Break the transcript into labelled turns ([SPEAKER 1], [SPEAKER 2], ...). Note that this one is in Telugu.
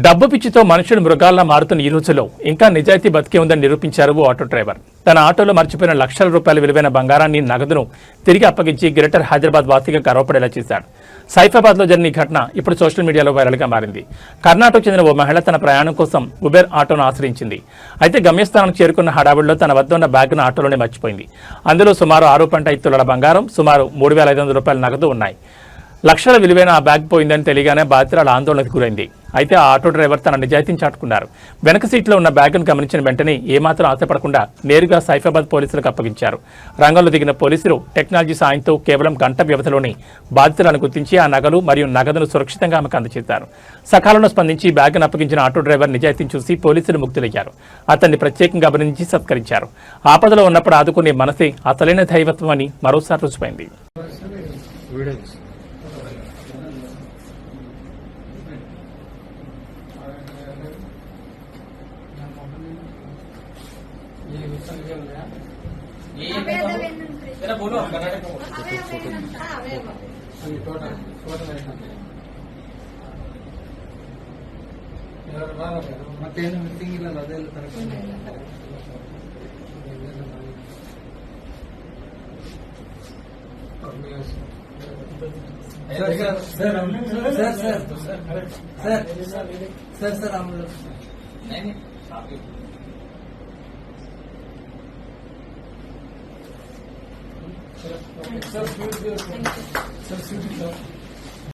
[SPEAKER 1] డబ్బు పిచ్చితో మనుషులు మృగాల్లా మారుతున్న ఈ రోజుల్లో ఇంకా నిజాయితీ బతికే ఉందని నిరూపించారు ఓ ఆటో డ్రైవర్. తన ఆటోలో మర్చిపోయిన లక్షల రూపాయల విలువైన బంగారాన్ని, నగదును తిరిగి అప్పగించి గ్రేటర్ హైదరాబాద్ వాసిగా గర్వపడేలా చేశాడు. సైఫాబాద్ లో జరిగిన ఈ ఘటన ఇప్పుడు సోషల్ మీడియాలో వైరల్ గా మారింది. కర్ణాటకకు చెందిన ఓ మహిళ తన ప్రయాణం కోసం ఉబెర్ ఆటోను ఆశ్రయించింది. అయితే గమ్యస్థానానికి చేరుకున్న హడావుడిలో తన వద్ద ఉన్న బ్యాగ్ను ఆటోలోనే మర్చిపోయింది. అందులో సుమారు 6.5 తులాల బంగారం, సుమారు 3,500 రూపాయల నగదు ఉన్నాయి. లక్షల విలువైన ఆ బ్యాగ్ పోయిందని తెలియగానే బాధితురాలు ఆందోళనకు గురైంది. అయితే ఆ ఆటో డ్రైవర్ తన నిజాయితీని చాటుకున్నారు. వెనక సీట్లో ఉన్న బ్యాగ్ను గమనించిన వెంటనే ఏమాత్రం ఆశపడకుండా నేరుగా సైఫాబాద్ పోలీసులకు అప్పగించారు. రంగంలో దిగిన పోలీసులు టెక్నాలజీ సాయంతో కేవలం గంట వ్యవధిలోనే బాధితులను గుర్తించి ఆ నగలు మరియు నగదును సురక్షితంగా ఆమెకు అందజేశారు. సకాలంలో స్పందించి బ్యాగ్ను అప్పగించిన ఆటో డ్రైవర్ నిజాయితీని చూసి పోలీసులు ముక్తులయ్యారు. అతన్ని ప్రత్యేకంగా అభినందించి సత్కరించారు. ఆపదలో ఉన్నప్పుడు ఆదుకునే మనసే అసలైన దైవత్వం అని మరోసారి రుజువైంది.
[SPEAKER 2] बोलो ಮತ್ತೇನು ಮೀಟಿಂಗ್ ಇಲ್ಲ ಅದೆಲ್ಲ ಕರೆಕ್ಟ್ सर हम लोग नहीं सर